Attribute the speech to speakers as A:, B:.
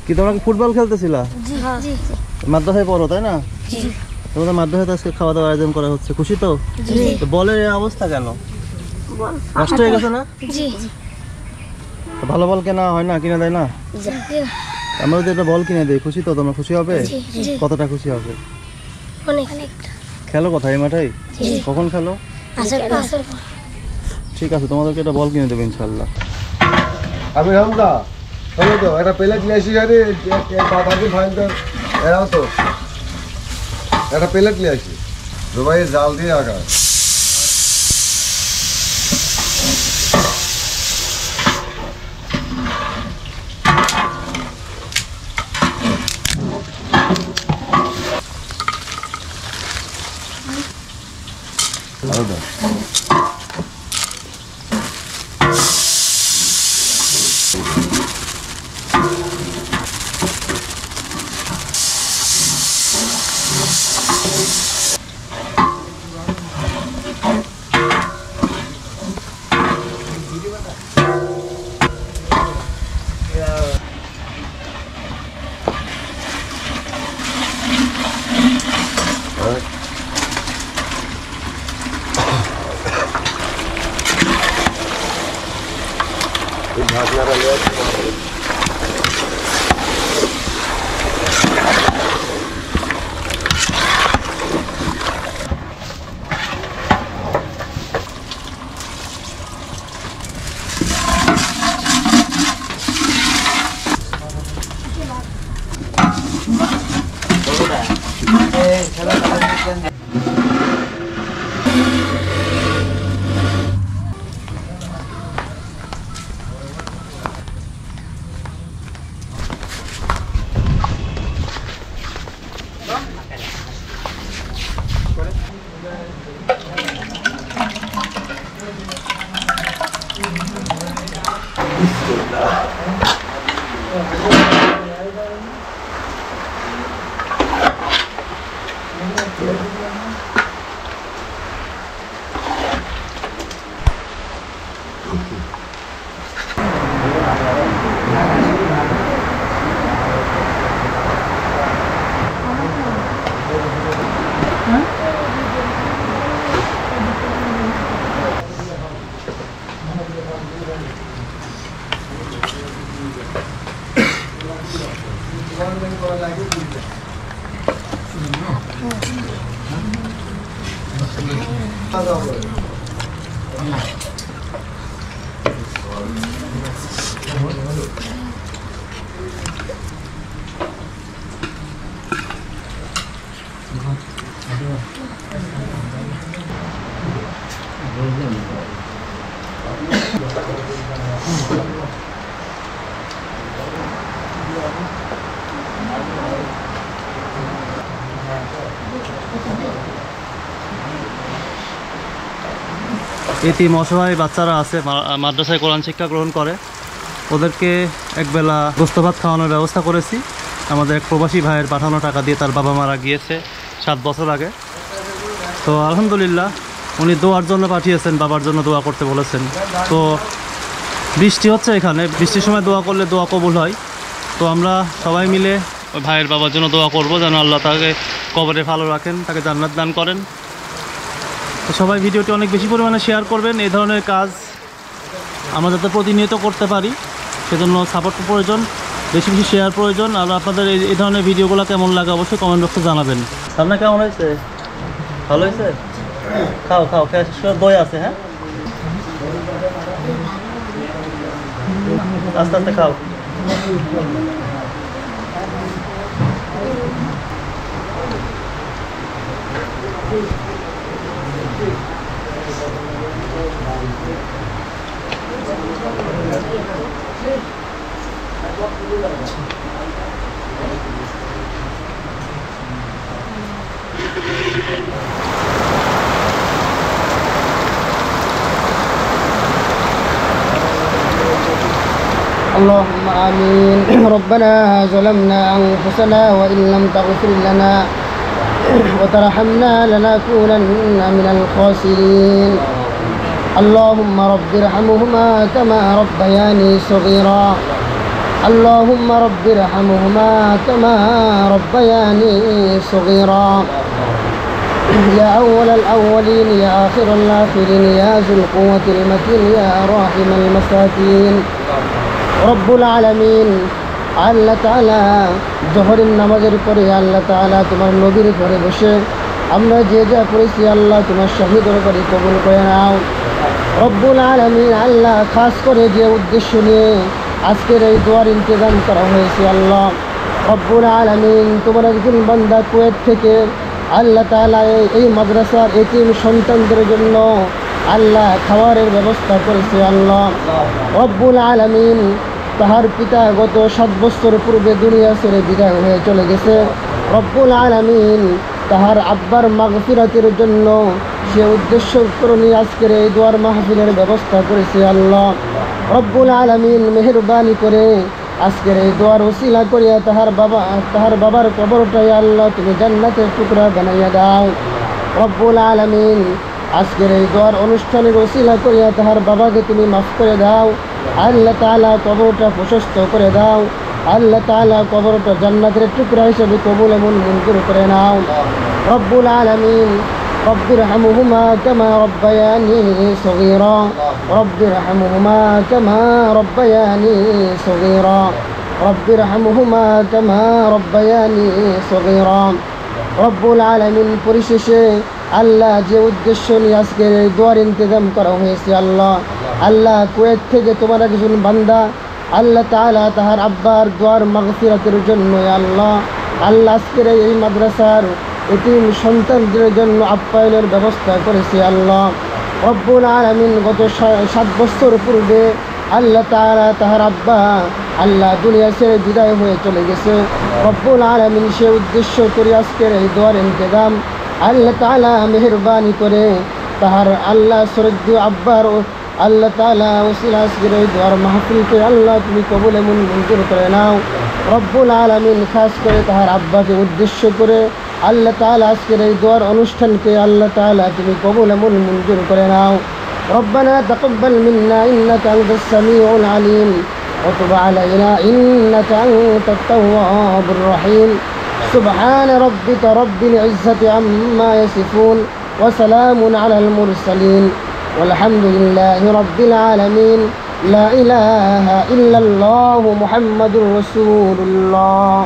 A: কি তোমরা কি ফুটবল খেলতেছিলা?
B: জি জি।
A: মাদ্রাসায় পড়ো তাই না?
B: জি।
A: তোমাদের মাদ্রাসায় আজকে খাওয়া দাওয়ার আয়োজন করা হচ্ছে, খুশি তো?
B: জি।
A: তো বলের এই অবস্থা কেন? নষ্ট হয়ে গেছে না?
B: জি।
A: তো ভালো বল কেনা হয় না, কিনে দেয় না?
B: জি।
A: আমরা যদি একটা বল কিনে দিই, খুশি তো? তোমরা খুশি হবে?
B: জি।
A: কতটা খুশি হবে?
B: অনেক।
A: খেলো কোথায়, এই মাঠেই? কখন খেলো?
B: আসর।
A: ঠিক আছে, তোমাদেরকে একটা বল কিনে দেবো ইনশাল্লাহ।
C: আমি হামদা চলো তো একটা প্লেট নিয়ে আসি। আরে বাবাকে ফাইন তো এরাও তো একটা প্লেট নিয়ে আসি। দুবাই জাল দিয়ে আঁকা। ঢাকনাটা নিয়ে
A: এতিম অসহায় বাচ্চারা আছে, মাদ্রাসায় কোরআন শিক্ষা গ্রহণ করে, ওদেরকে একবেলা গোস্ত ভাত খাওয়ানোর ব্যবস্থা করেছি। আমাদের এক প্রবাসী ভাইয়ের পাঠানো টাকা দিয়ে, তার বাবা মারা গিয়েছে 7 বছর আগে। তো আলহামদুলিল্লাহ উনি দোয়ার জন্য পাঠিয়েছেন, বাবার জন্য দোয়া করতে বলেছেন। তো বৃষ্টি হচ্ছে এখানে, বৃষ্টির সময় দোয়া করলে দোয়া কবুল হয়। তো আমরা সবাই মিলে ওই ভাইয়ের বাবার জন্য দোয়া করব, যেন আল্লাহ তাকে কবরে ভালো রাখেন, তাকে জান্নাত দান করেন। তো সবাই ভিডিওটি অনেক বেশি পরিমাণে শেয়ার করবেন। এই ধরনের কাজ আমরা যাতে প্রতিনিয়ত করতে পারি, সেজন্য সাপোর্ট প্রয়োজন, বেশি বেশি শেয়ার প্রয়োজন। আর আপনাদের এই ধরনের ভিডিওগুলো কেমন লাগে অবশ্যই কমেন্ট বক্সে জানাবেন। রান্না কেমন হয়েছে? ভালো হয়েছে? খাও খাও, দই আছে। হ্যাঁ, আস্তে আস্তে খাও।
D: اللهم آمين. ربنا ظلمنا أنفسنا وإن لم تغفر لنا وترحمنا لنكونن من الخاسرين. اللهم رب ارحمهما كما ربياني صغيرا اللهم رب ارحمهما كما ربياني صغيرا يا أول الأولين يا آخر الآخرين يا ذو القوة المتين يا راحم المساكين رب العالمين আল্লাহ তাআলা জোহরের নামাজের পরে আল্লাহ তাআলা তোমার নবীর ঘরে বসে আমরা যে যা করেছি আল্লাহ তোমার শাহী দরবারে কবুল করে নাও রব্বুল আলামিন আল্লাহ খাস করে যে উদ্দেশ্য নিয়ে আজকের এই দোয়ার ইন্তজাম করা হয়েছে আল্লাহ রব্বুল আলামিন তোমার একজন বান্দা কুয়েত থেকে আল্লাহ তাআলা এই মাদ্রাসার এতিম সন্তানদের জন্য আল্লাহ খাবারের ব্যবস্থা করেছে আল্লাহ রব্বুল আলামিন তাহার পিতা গত 7 বছর পূর্বে দুনিয়া ছেড়ে বিদায় হয়ে চলে গেছে রব্বুল আলামিন তাহার আব্বার মাগফিরাতের জন্য সে উদ্দেশ্য করে আজকের এই দোয়ার মাহফিলের ব্যবস্থা করেছে আল্লাহ রব্বুল আলামিন মেহেরবানি করে আজকের এই দোয়ার ওসিলা করিয়া তাহার বাবার কবরটাই আল্লাহ তুমি জান্নাতের টুকরা বানাইয়া দাও রব্বুল আলামিন আজকের এই দোয়ার অনুষ্ঠানের ওসিলা করিয়া তাহার বাবাকে তুমি মাফ করে দাও আল্লাহ তাআলা কবরটা প্রশস্ত করে দাও আল্লাহ তাআলা কবরটা জান্নাতের টুকরা হিসেবে কবুল এবং মঞ্জুর করে নাও রব্বুল আলামিন رب ارحمهما كما ربياني صغيرا رب ارحمهما كما ربياني صغيرا رب ارحمهما كما ربياني صغيرا رب العالمين পরিশেষে আল্লাহ যে উদ্দেশ্য নিয়ে আজকের এই দোয়ার ইন্তজাম করা হয়েছে আল্লাহ কুয়েত থেকে তোমার একজন বান্দা আল্লাহ তাআলা তাহার আব্বার দোয়ার মাগফিরাতের জন্য আল্লাহ আজকের এই মাদ্রাসার এতিম সন্তানদের জন্য আপ্যায়নের ব্যবস্থা করেছে আল্লাহ রব্বুল আলামিন গত 7 বছর পূর্বে আল্লাহ তাআলা তাহার আব্বা দুনিয়া ছেড়ে বিদায় হয়ে চলে গেছে রব্বুল আলামিন সে উদ্দেশ্য করে আজকের এই দোয়ার ইন্তজাম আল্লাহ তাআলা মেহেরবানি করে তাহার শ্রদ্ধেয় আব্বার আল্লাহ তাআলা ওসিলা আজকের এই দোয়ার মাহফিলকে আল্লাহ তুমি কবুল এবং মঞ্জুর করে নাও রব্বুল আলামিন খাস করে তাহার আব্বাকে উদ্দেশ্য করে আল্লাহ তাআলা আজকের এই দোয়ার অনুষ্ঠানকে আল্লাহ তাআলা তুমি কবুল এবং মঞ্জুর করে নাও ربنا تقبل منا إنك أنت السميع العليم وتب علينا إنك أنت التواب الرحيم سبحان ربك رب العزة عما يصفون وسلام على المرسلين والحمد لله رب العالمين لا إله إلا الله محمد رسول الله